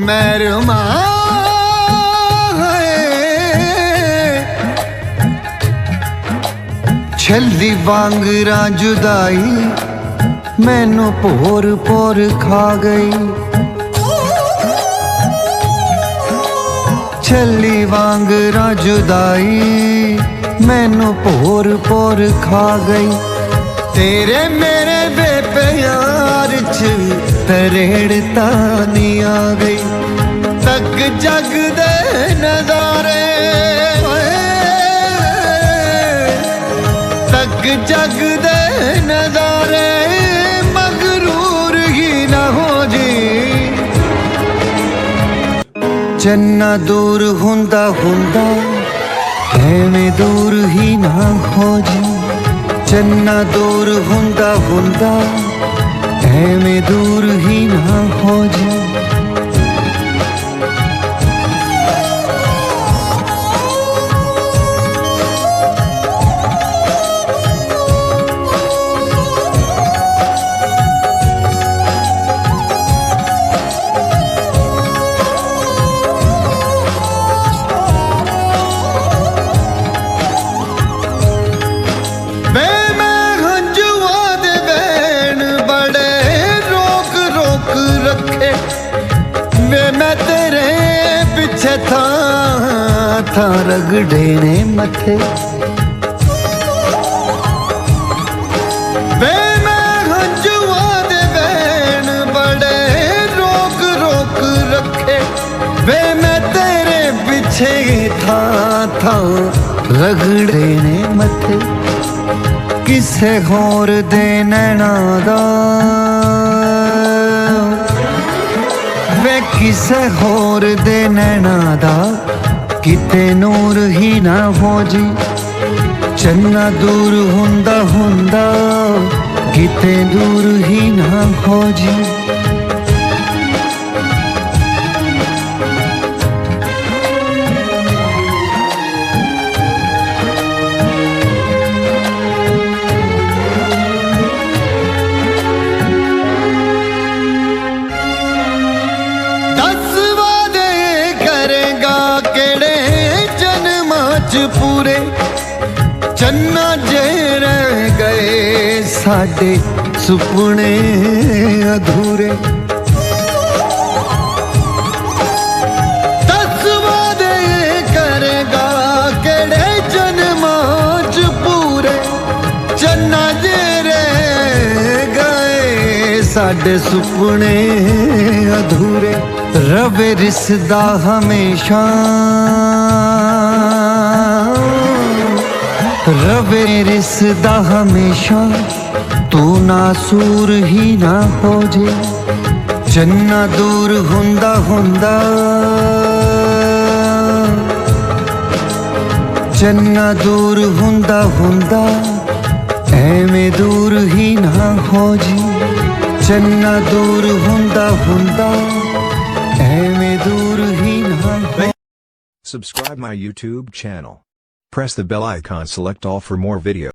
मैरमा छल्ली वांगरा जुदाई मैनू पोर पोर खा गई। छल्ली वांगरा जुदाई मैनू पोर पोर खा गई। तेरे मेरे बेप्यार च तरेड़ता नहीं आ गई। तक जग दे नजारे तक जग दे नजारे मगरूर ही ना हो जी। चन्ना दूर हुंदा हुंदा ऐवें दूर ही ना हो जी। चन्ना दूर हुंदा हुंदा ऐवें दूर ही ना हो जी। वे मैं तेरे पिछे था रगड़े ने मथे। वे मैं हंजुआ दे बैन बड़े रोक रोक रखे। वे मैं तेरे पिछे था रगड़े ने मथे। किसे होर दे नैना दा वे किसे होर दे नैना दा किते नूर ही ना हो जी। चन्ना दूर हुंदा हुंदा किते दूर ही ना हो जी। पूरे चन्ना जे रह गए साडे सुपने अधूरे। दस वादे करेगा केड़े जन्मां च पूरे। चन्ना जे रह गए साडे सुपने अधूरे। रवे रिसदा हमेशा रवे रिसदा हमेशा तू नासूर ही ना हो जे। चन्ना दूर हुंदा हुंदा चन्ना दूर हुंदा हुंदा ऐवें दूर ही ना हो जी। चन्ना दूर हुंदा हुंदा ऐवें दूर ही ना हो। Subscribe my YouTube channel. Press the bell icon, select all for more videos.